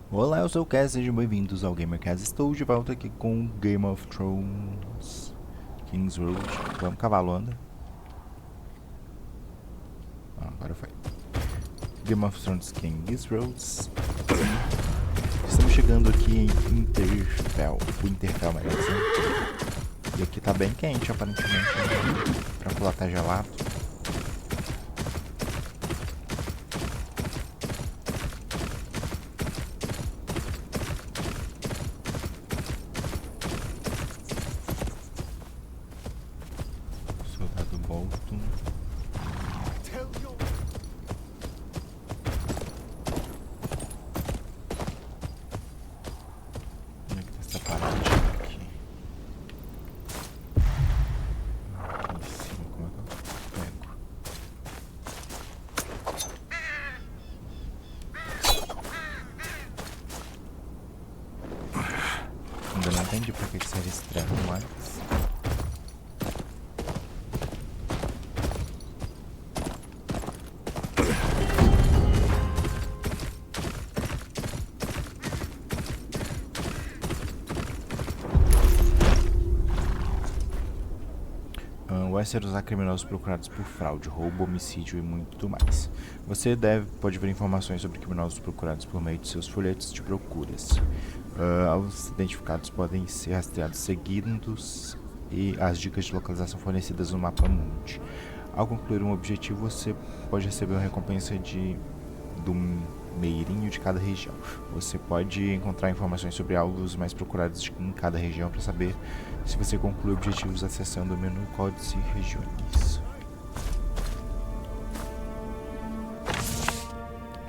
Olá, eu sou o Cass, sejam bem-vindos ao GamerCast. Estou de volta aqui com Game of Thrones, KingsRoad. Vamos, cavalo, anda. Agora foi. Game of Thrones, KingsRoad. Estamos chegando aqui em Winterfell, melhor dizendo. E aqui tá bem quente, aparentemente, né? Pra pular tá gelado. Ainda não entendi pra que serve esse treco, mas... Westeros há criminosos procurados por fraude, roubo, homicídio e muito mais. Você pode ver informações sobre criminosos procurados por meio de seus folhetos de procuras. Os identificados podem ser rastreados seguindo e as dicas de localização fornecidas no mapa mundo. Ao concluir um objetivo, você pode receber uma recompensa do meirinho de cada região. Você pode encontrar informações sobre alvos mais procurados em cada região para saber se você conclui objetivos acessando o menu Códice e Regiões.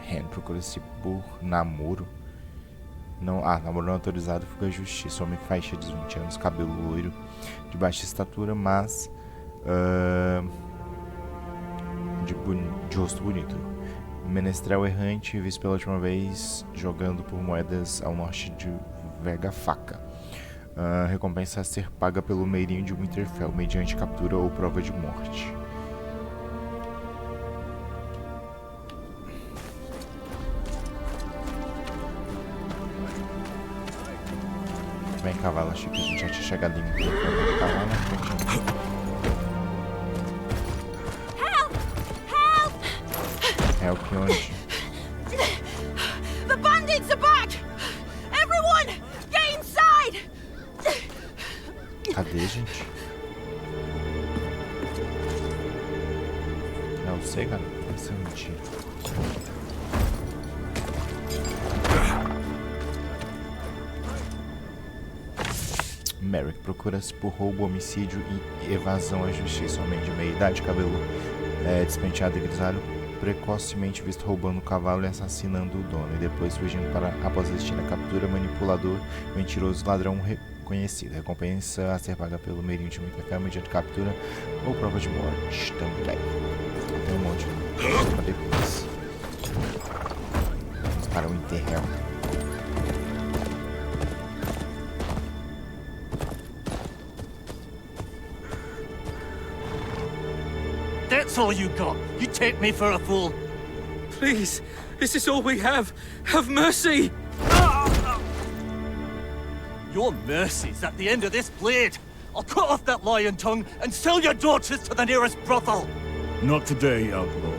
Ren procura-se por namoro. Namoro não autorizado, fuga à justiça. Homem faixa de 20 anos, cabelo loiro, de baixa estatura, mas de rosto bonito. Menestrel errante, visto pela última vez jogando por moedas ao norte de Vega Faca. Recompensa a ser paga pelo meirinho de Winterfell, mediante captura ou prova de morte. Vem, cavalo, achei que a gente já tinha chegado em Winterfell. Cavalo na frente. Help onde? The bandits are back! Everyone, get inside! Cadê, gente? Não sei, cara. Isso é mentira. Merrick procura-se por roubo, homicídio e evasão à justiça. Homem de meia idade, cabelo despenteado e grisalho, precocemente visto roubando o cavalo e assassinando o dono, e depois fugindo após assistir a captura, manipulador, mentiroso, ladrão reconhecido. Recompensa a ser paga pelo meirinho de Winterfell mediante captura ou prova de morte também. Tem um monte de coisa pra depois. Vamos para o Winterfell. That's all you got. You take me for a fool. Please, this is all we have. Have mercy! Your mercy's at the end of this blade. I'll cut off that lion tongue and sell your daughters to the nearest brothel. Not today, outlaw.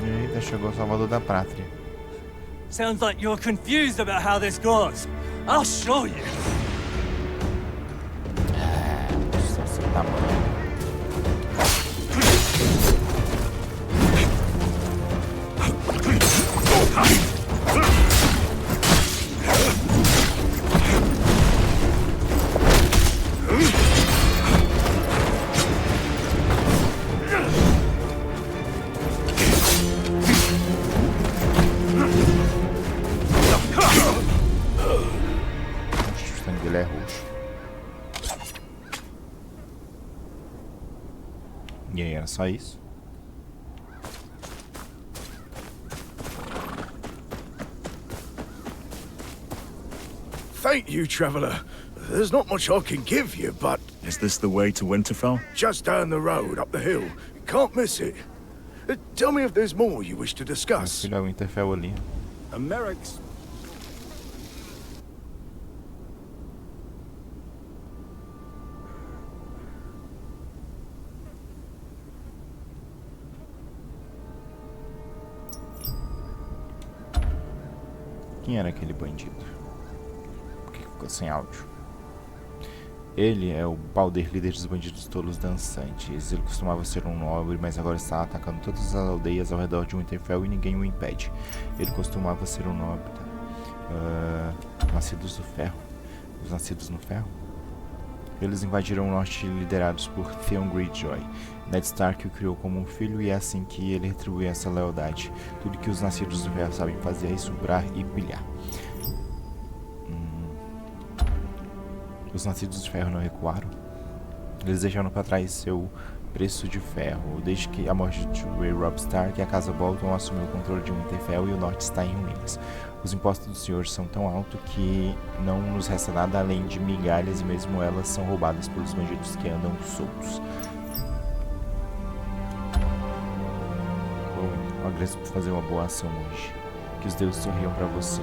Eita, chegou o salvador da pátria. Sounds like you're confused about how this goes. I'll show you. Nossa, tá bom. O sangue dele é roxo. E aí, era só isso? Thank you, traveler. There's not much I can give you, but... Is this the way to Winterfell? Just down the road, up the hill. Can't miss it. Tell me if there's more you wish to discuss. Filho, é o Winterfell ali. Merrick's Quem era aquele bandido? Por que ficou sem áudio? Ele é o Balder, líder dos bandidos tolos dançantes. Ele costumava ser um nobre, mas agora está atacando todas as aldeias ao redor de Winterfell e ninguém o impede. Ele costumava ser um nobre, tá? Nascidos do ferro. Os nascidos no ferro? Eles invadiram o norte liderados por Theon Greyjoy. Ned Stark o criou como um filho e é assim que ele retribui essa lealdade. Tudo que os nascidos do ferro sabem fazer é subrar e pilhar. Os nascidos de ferro não recuaram. Eles deixaram para trás seu preço de ferro. Desde que a morte de Robb Stark, a casa Bolton assumiu o controle de Winterfell e o norte está em ruínas. Os impostos do senhor são tão altos que não nos resta nada além de migalhas e mesmo elas são roubadas pelos bandidos que andam soltos. Agradeço por fazer uma boa ação hoje. Que os deuses sorriam para você.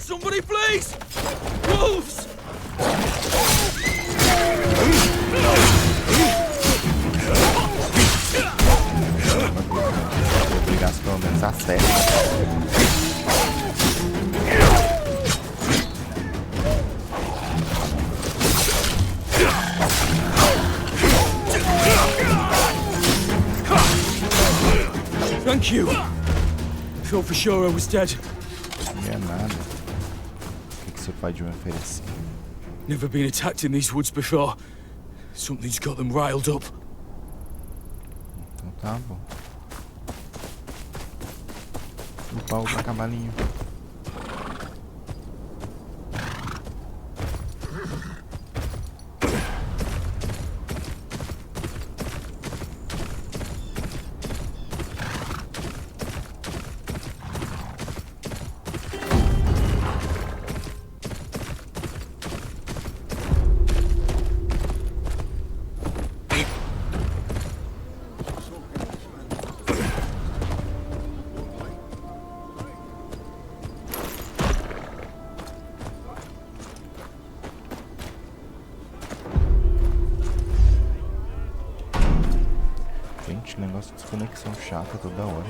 Somebody, please! Wolves! Vou brigar se pelo menos acerta. Thank you. Thought for sure I was dead. Não é nada. O que você pode me oferecer? Never been attacked in these woods before. Something's got them riled up. Então tá bom. Opa, cavalinho. Gente, negócio de desconexão chata toda hora.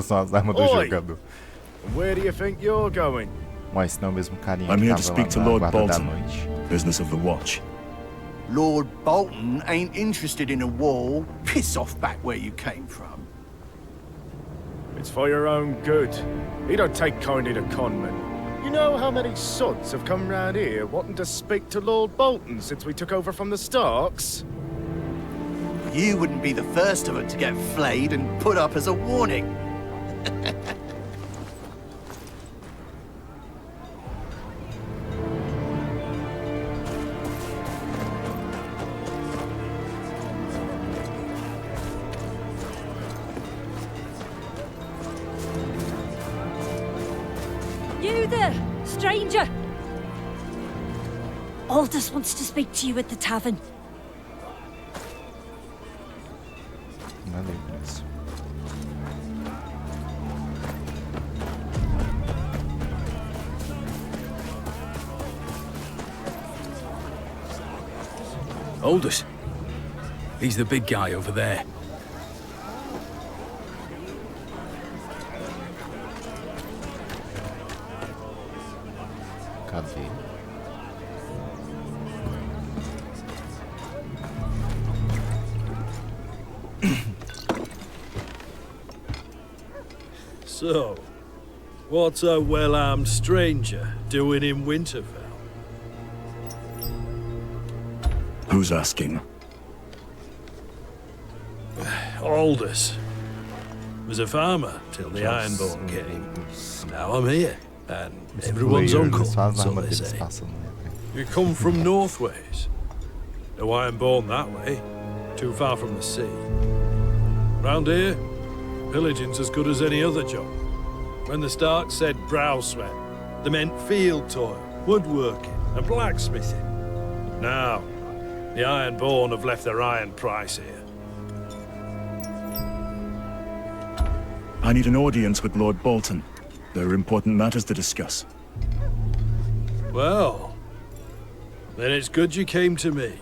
São as armas do Oi. jogador. Where do you think you're going? Mas esse não é o mesmo carinha I'm que here to tava speak to lá na Lord guarda da Bolton. noite. Business of the watch. Lord Bolton ain't interested in a war. Piss off back where you came from. It's for your own good. He don't take kindly to conmen. You know how many sods have come round here wanting to speak to Lord Bolton since we took over from the Starks? You wouldn't be the first of them to get flayed and put up as a warning. You there, stranger! Aldous wants to speak to you at the tavern. Valeu por isso. Aldous. He's the big guy over there. Cadê? So, what's a well-armed stranger doing in Winterfell? Who's asking? Aldous. Was a farmer till the Ironborn came. Now I'm here, and everyone's uncle, so they say. You come from Northways. No Ironborn that way, too far from the sea. Round here, pillaging's as good as any other job. When the Starks said brow sweat, they meant field toil, woodworking, and blacksmithing. Now, the Ironborn have left their iron price here. I need an audience with Lord Bolton. There are important matters to discuss. Well, then it's good you came to me.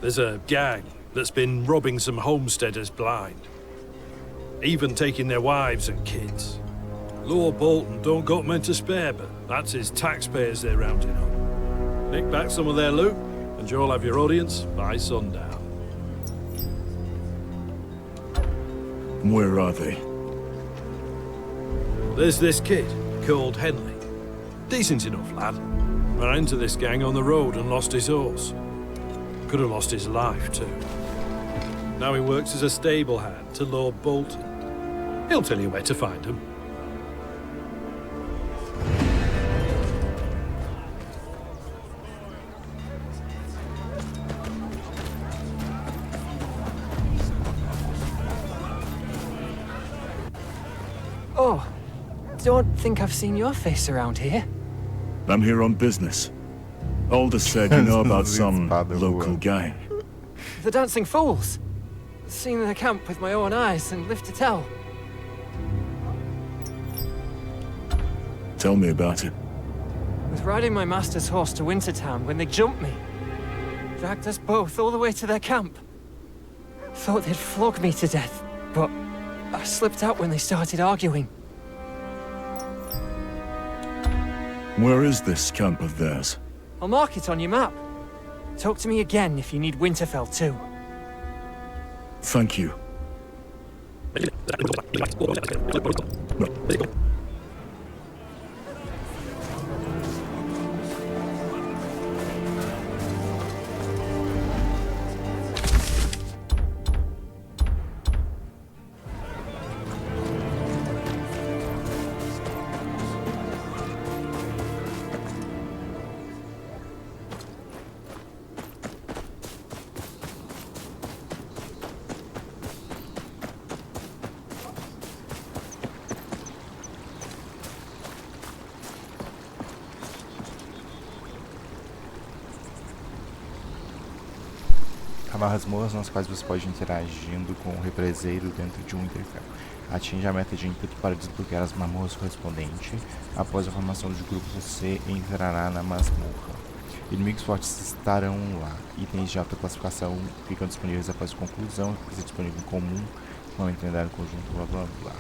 There's a gang that's been robbing some homesteaders blind. Even taking their wives and kids. Lord Bolton don't got men to spare, but that's his taxpayers they're rounding up. Nick back some of their loot, and you'll have your audience by sundown. Where are they? There's this kid, called Henley. Decent enough lad. Ran into this gang on the road and lost his horse. Could have lost his life, too. Now he works as a stable hand to Lord Bolton. He'll tell you where to find him. Oh, don't think I've seen your face around here. I'm here on business. Aldous said you know about some local gang. The Dancing Fools. Seen the camp with my own eyes and live to tell. Tell me about it. Was riding my master's horse to Wintertown when they jumped me. Dragged us both all the way to their camp. Thought they'd flog me to death, but I slipped out when they started arguing. Where is this camp of theirs? I'll mark it on your map. Talk to me again if you need Winterfell too. Thank you. Masmorras nas quais você pode interagindo com o represeiro dentro de um intercâmbio. Atinja a meta de ímpeto para desbloquear as masmorras correspondentes. Após a formação de grupo, você entrará na masmorra. Inimigos fortes estarão lá. Itens de alta classificação ficam disponíveis após a conclusão. Recurso disponível em comum. Não entender em conjunto, blá blá blá.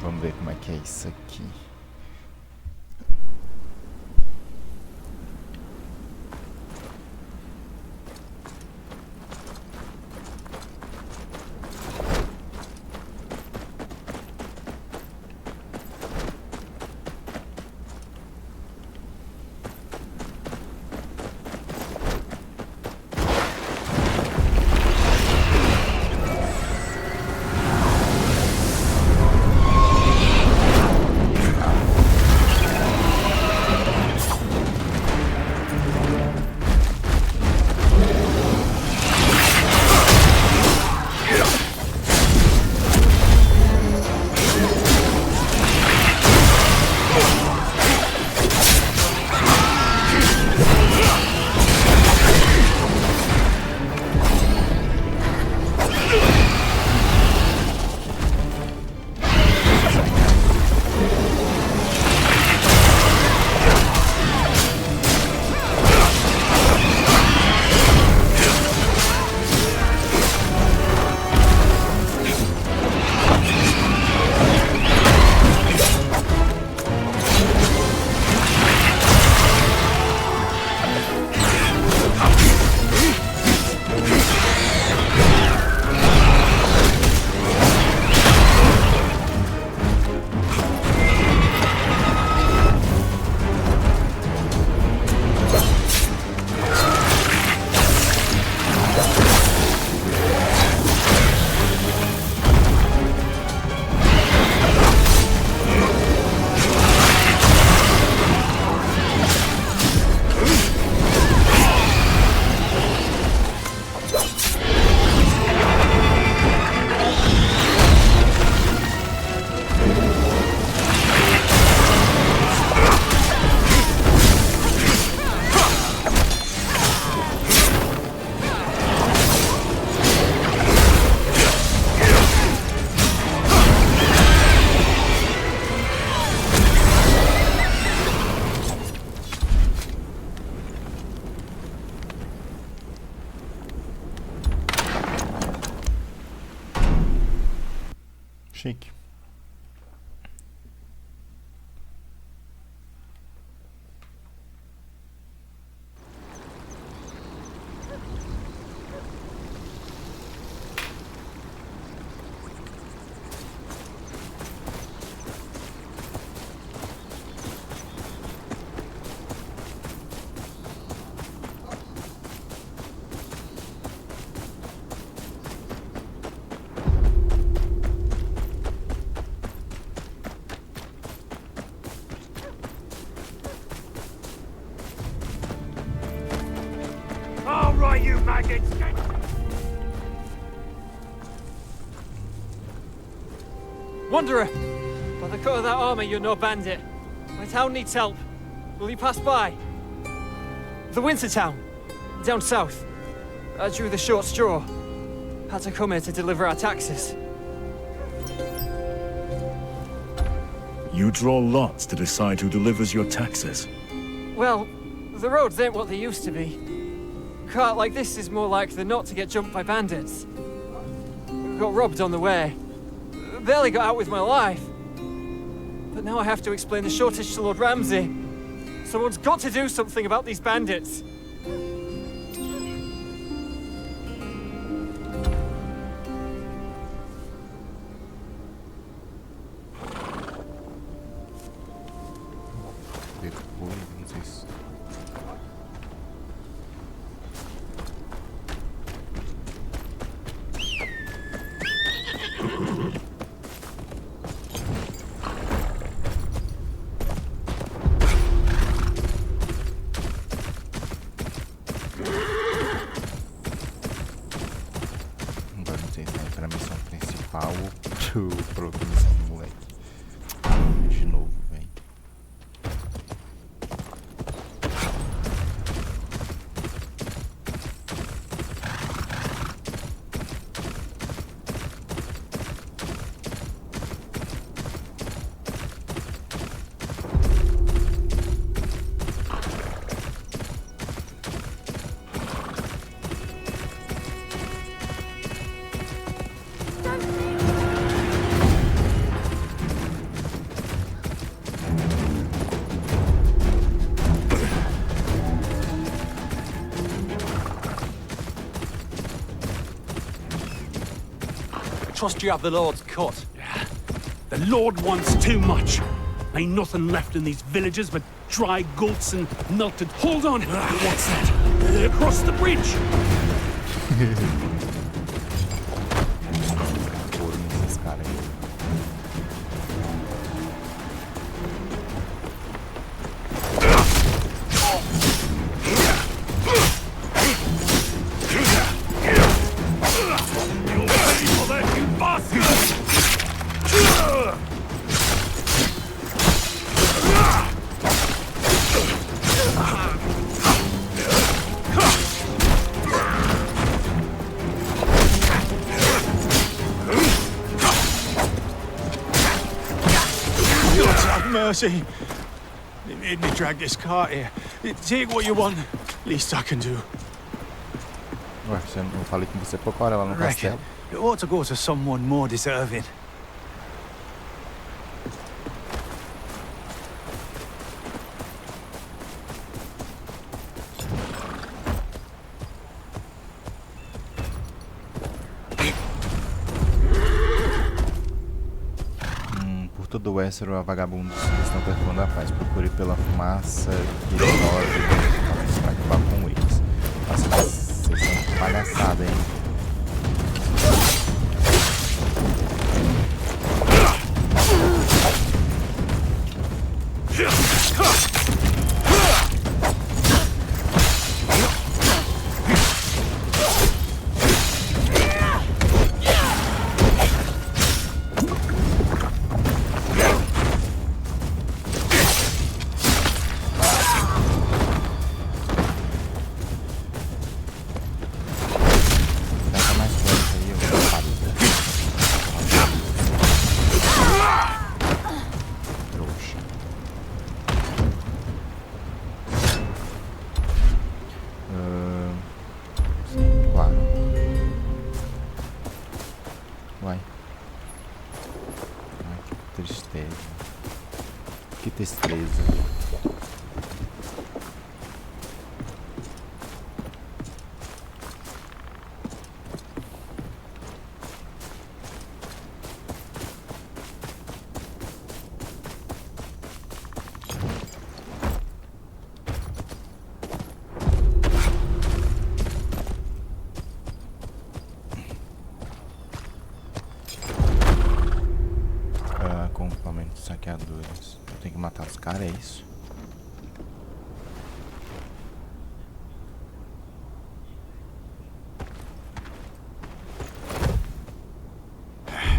Vamos ver como é que é isso aqui. Chique. Wanderer, by the cut of that armor, you're no bandit. My town needs help. Will you pass by? The Winter Town, down south. I drew the short straw. Had to come here to deliver our taxes. You draw lots to decide who delivers your taxes. Well, the roads ain't what they used to be. A cart like this is more like than not to get jumped by bandits. Got robbed on the way. Barely got out with my life. But now I have to explain the shortage to Lord Ramsay. Someone's got to do something about these bandits. De novo, velho. Trust you have the Lord's cut. Yeah. The Lord wants too much. Ain't nothing left in these villages but dry goats and melted... Hold on! What's that? Across the bridge! Mercy. They made me drag this cart here. Take what you want. Least I can do. Ué, eu falei com você pouco hora lá no castelo. It ought to go to someone more deserving. Do Westeros a vagabundos estão perturbando a paz. Procure pela fumaça que nós para acabar com eles. Nossa, vocês são palhaçada, hein? Que tristeza. Acampamento de saqueadores. Eu tenho que matar os caras, é isso?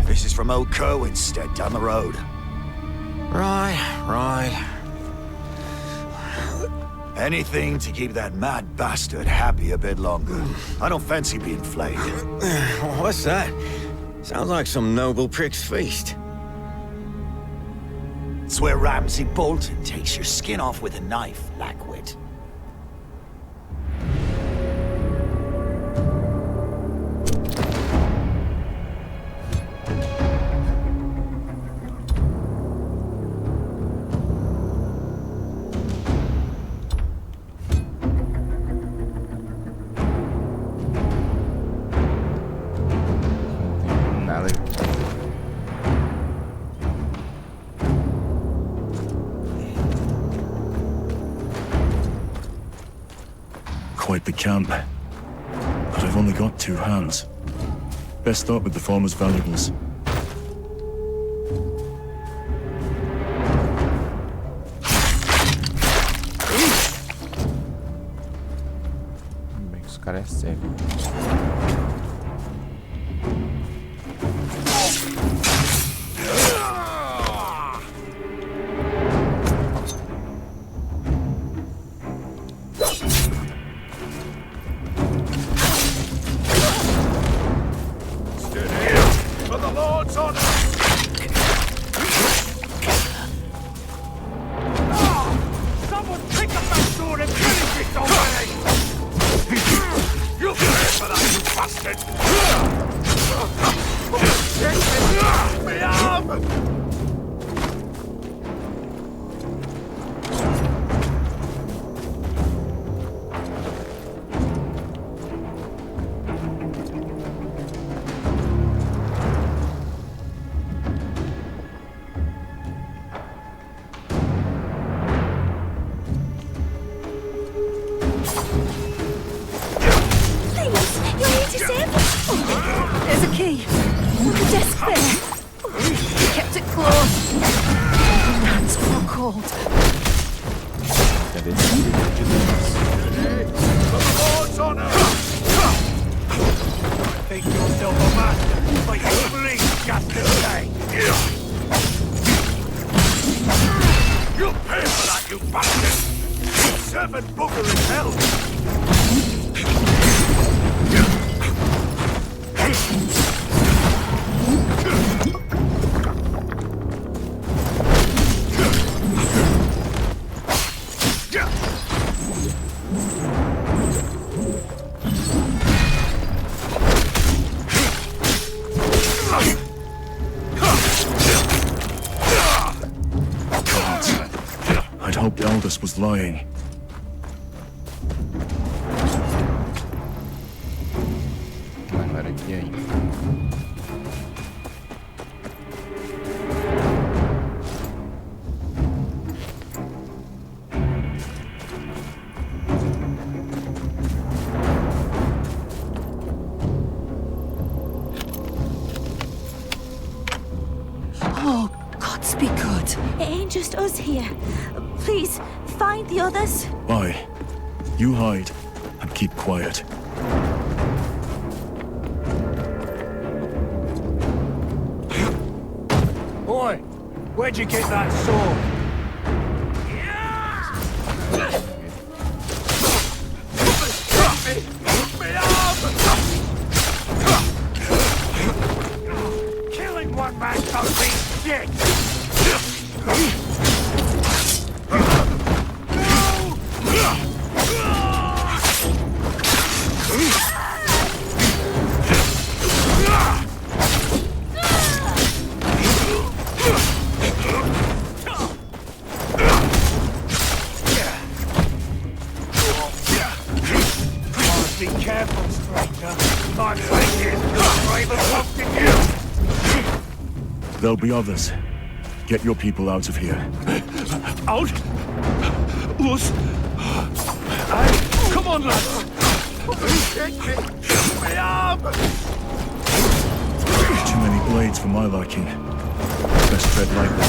This is from old Kerwinstead down the road. Right. Anything to keep that mad bastard happy a bit longer. I don't fancy being flayed. What's that? Sounds like some noble prick's feast. It's where Ramsay Bolton takes your skin off with a knife, Blackwit. Quite the camp. But I've only got 2 hands. Best start with the farmer's valuables. Bem que os caras é cego. There's a key. On the desk there. He kept it closed. My hands are all cold. Think yourself a master, but you bleed just the same. You'll pay for that, you bastard! Servant booger in hell! I'd hoped Aldous was lying. Não era aqui ainda. Oh, gods be good. It ain't just us here. Please, find the others. Bye. You hide and keep quiet. Boy, where'd you get that sword? Killing one man don't mean shit! There'll be others. Get your people out of here. Out? Us? Aye. Come on, lads! Too many blades for my liking. Best tread lightly.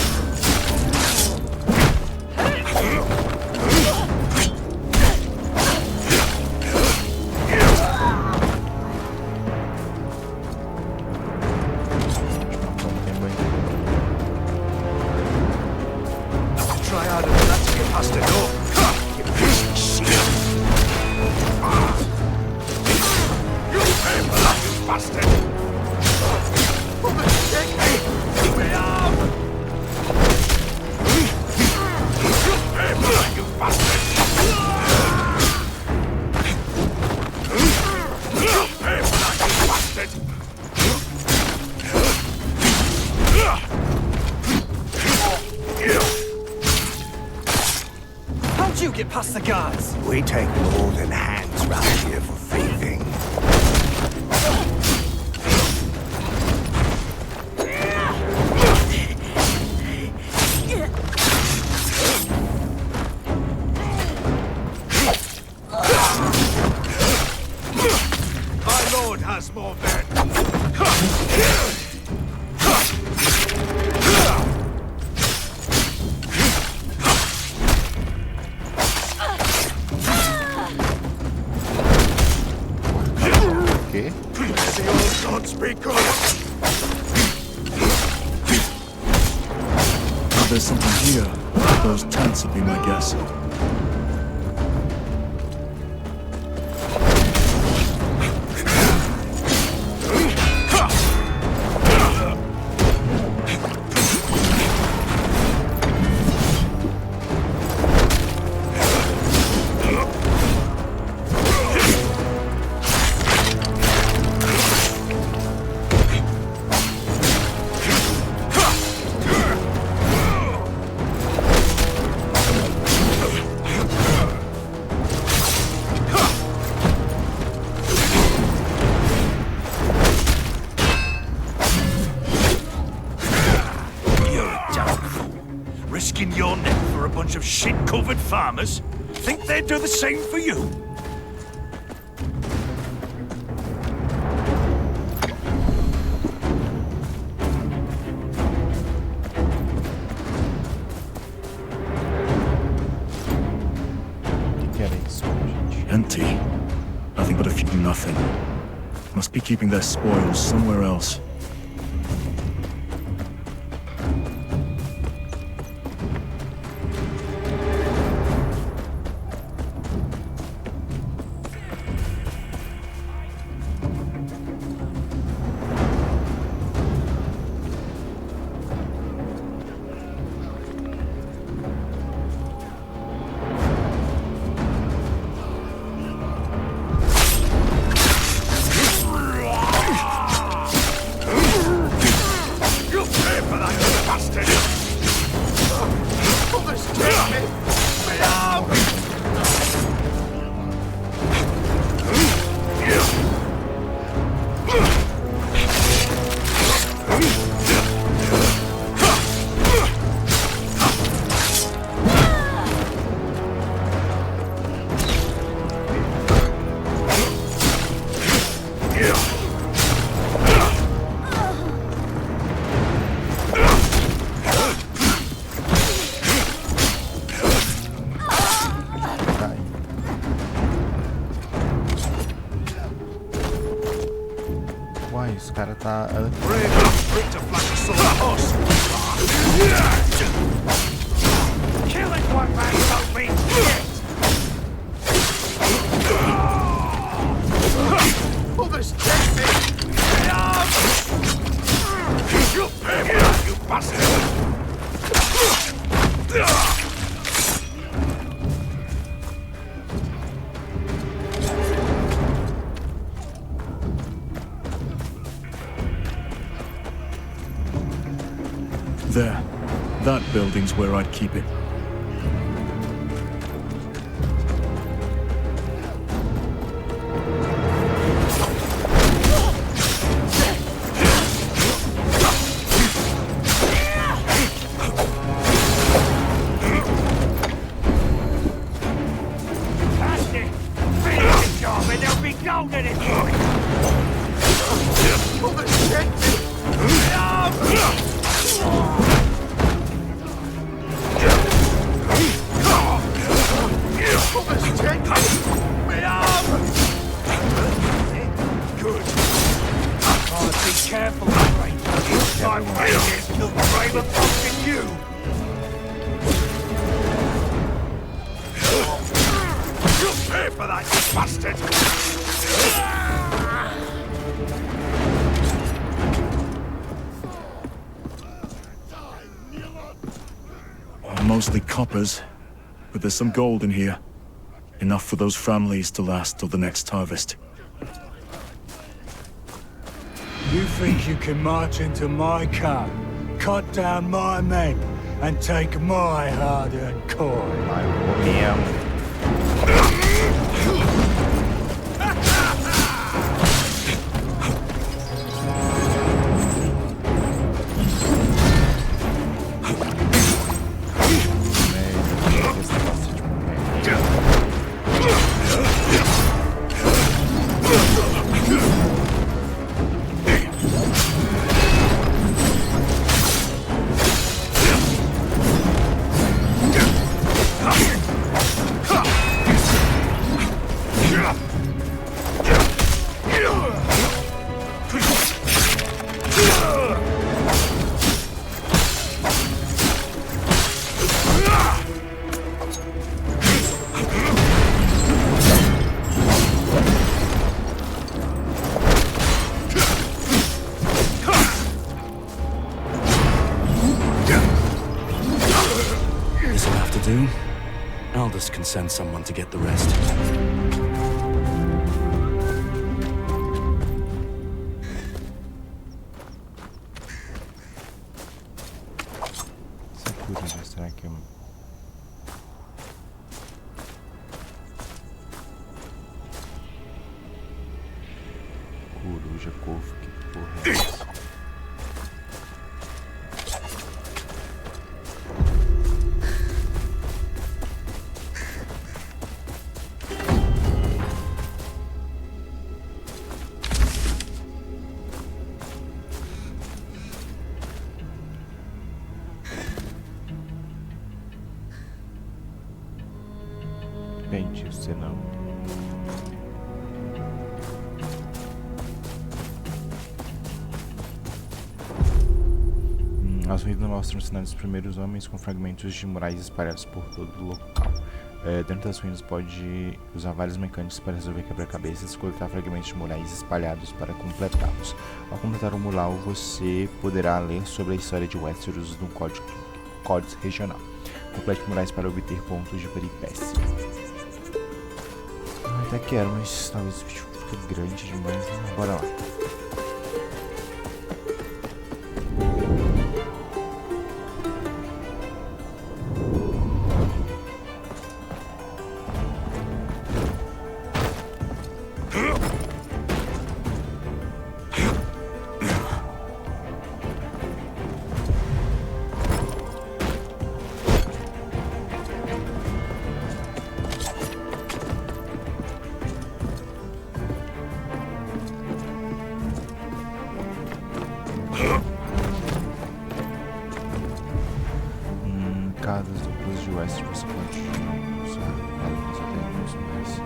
How'd you get past the guards? We take lords and hands round here for thieving. My lord has more men. Okay. The old gods be good. If there's something here, those tents would be my guess. Risking your neck for a bunch of shit-covered farmers? Think they'd do the same for you? Empty. Nothing but a few nothing. Must be keeping their spoils somewhere else. Uai, os caras tá... Killing one man don't mean shit! Others take me! You pay for that, you bastard! There. That building's where I'd keep it. Mostly coppers, but there's some gold in here. Enough for those families to last till the next harvest. You think you can march into my camp, cut down my men, and take my hard-earned coin? My opinião. Aldous can send someone to get the rest. Essa coruja, será que é uma... Coruja, corvo, que porra é essa? Você não. As ruínas mostram sinais dos primeiros homens com fragmentos de murais espalhados por todo o local. Dentro das ruínas pode usar vários mecânicos para resolver quebra-cabeças e coletar fragmentos de murais espalhados para completá-los. Ao completar o mural, você poderá ler sobre a história de Westeros no código regional. Complete murais para obter pontos de peripécia. Até quero, mas talvez o vídeo fique grande demais, né? Bora lá. Casas duplas de Westeros você pode usar alguns até alguns mais.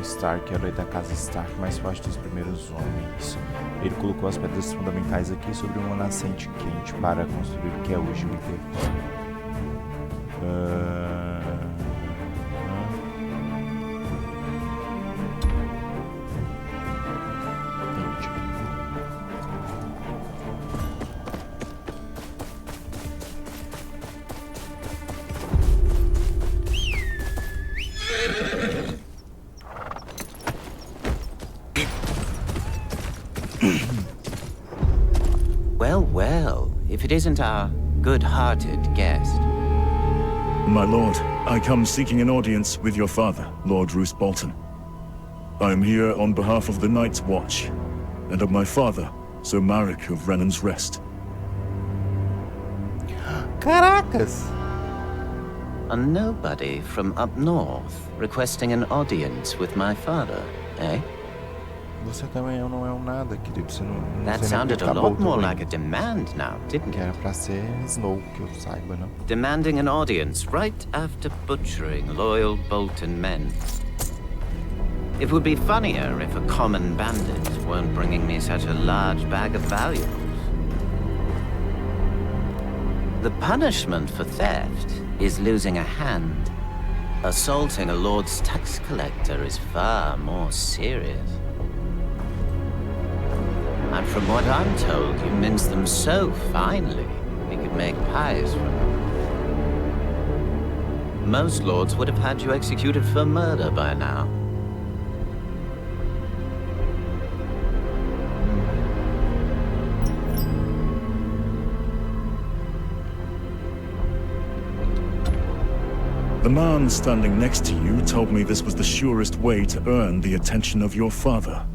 Stark é o rei da casa Stark mais forte dos primeiros homens. Ele colocou as pedras fundamentais aqui sobre uma nascente quente para construir o que é hoje o Winterfell. Well, well, if it isn't our good-hearted guest. My lord, I come seeking an audience with your father, Lord Roose Bolton. I am here on behalf of the Night's Watch, and of my father, Sir Marek of Renan's Rest. Caracas! A nobody from up north requesting an audience with my father, eh? Você também não é nada, querido. Você não That sounded a lot more like a demand now, didn't Que era it? pra ser Snow, que eu saiba, não? Demanding an audience right after butchering loyal Bolton men. It would be funnier if a common bandit weren't bringing me such a large bag of valuables. The punishment for theft is losing a hand. Assaulting a lord's tax collector is far more serious. And from what I'm told, you mince them so finely, we could make pies from them. Most lords would have had you executed for murder by now. The man standing next to you told me this was the surest way to earn the attention of your father.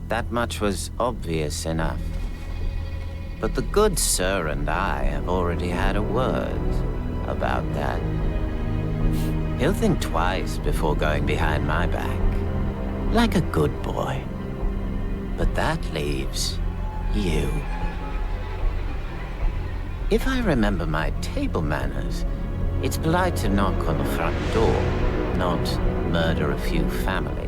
That much was obvious enough. But the good sir and I have already had a word about that. He'll think twice before going behind my back. Like a good boy. But that leaves you. If I remember my table manners, it's polite to knock on the front door, not murder a few families.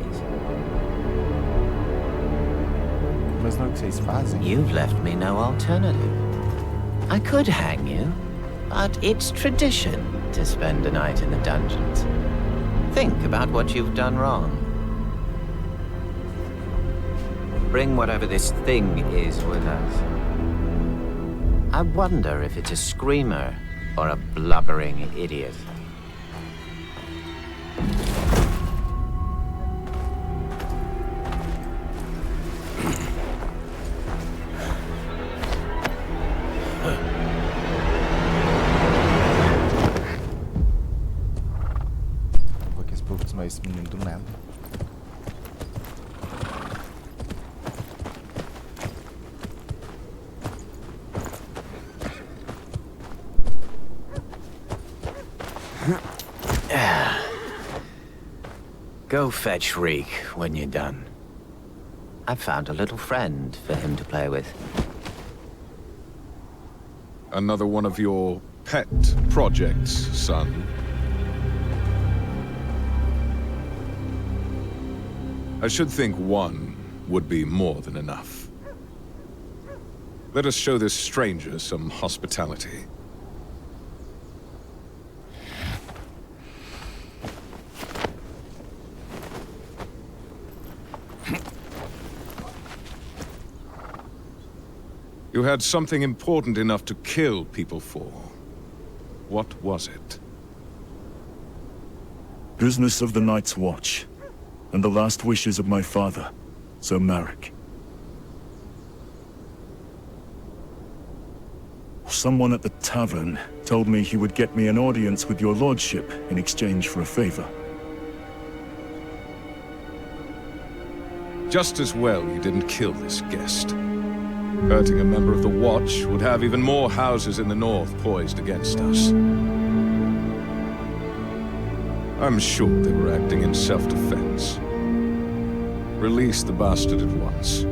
Mas não é o que vocês fazem? You've left me no alternative. I could hang you, but it's tradition to spend a night in the dungeons. Think about what you've done wrong. Bring whatever this thing is with us. I wonder if it's a screamer or a blubbering idiot. Porque esse povo desmaiou esse menino do nada. Go fetch Reek when you're done. I've found a little friend for him to play with. Another one of your pet projects, son. I should think one would be more than enough. Let us show this stranger some hospitality. You had something important enough to kill people for. What was it? Business of the Night's Watch, and the last wishes of my father, Sir Marek. Someone at the tavern told me he would get me an audience with your lordship in exchange for a favor. Just as well you didn't kill this guest. Hurting a member of the Watch would have even more houses in the north poised against us. I'm sure they were acting in self-defense. Release the bastard at once.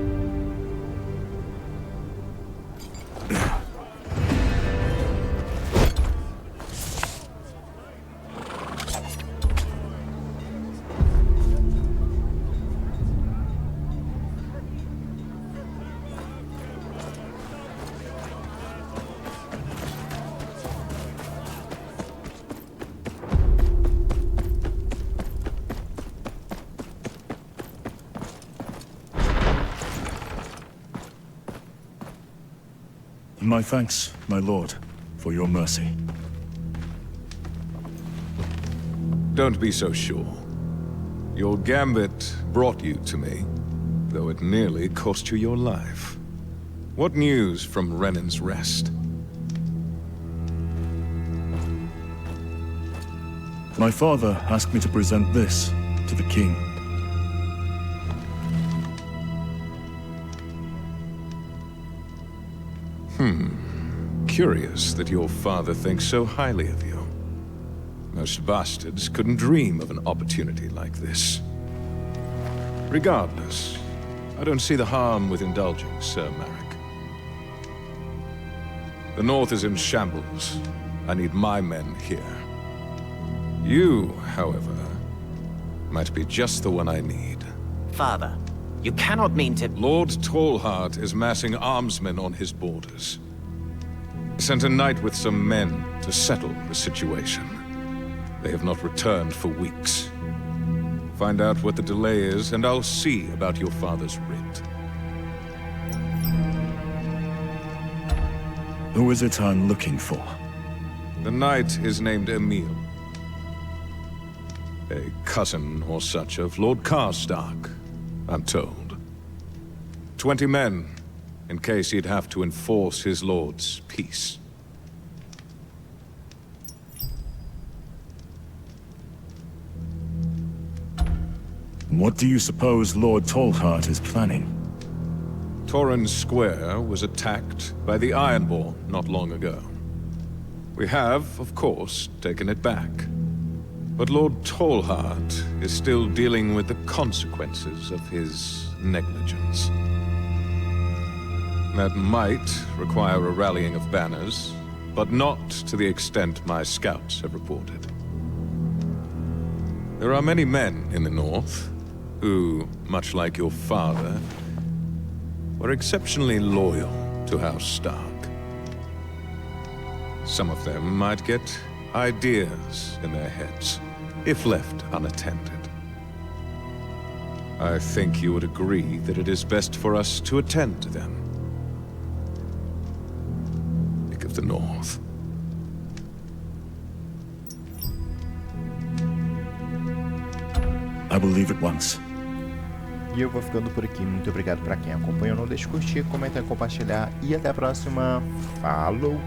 My thanks, my lord, for your mercy. Don't be so sure. Your gambit brought you to me, though it nearly cost you your life. What news from Renan's Rest? My father asked me to present this to the king. Curious that your father thinks so highly of you. Most bastards couldn't dream of an opportunity like this. Regardless, I don't see the harm with indulging, Sir Marek. The North is in shambles. I need my men here. You, however, might be just the one I need. Father, you cannot mean to... Lord Tallheart is massing armsmen on his borders. He sent a knight with some men to settle the situation. They have not returned for weeks. Find out what the delay is, and I'll see about your father's writ. Who is it I'm looking for? The knight is named Emil. A cousin or such of Lord Karstark, I'm told. 20 men, in case he'd have to enforce his lord's peace. What do you suppose Lord Tallheart is planning? Torrens Square was attacked by the Ironborn not long ago. We have, of course, taken it back. But Lord Tallheart is still dealing with the consequences of his negligence. That might require a rallying of banners, but not to the extent my scouts have reported. There are many men in the north who, much like your father, were exceptionally loyal to House Stark. Some of them might get ideas in their heads, if left unattended. I think you would agree that it is best for us to attend to them. Think of the North. I will leave at once. E eu vou ficando por aqui. Muito obrigado para quem acompanhou. Não deixe de curtir, comentar e compartilhar. E até a próxima. Falou!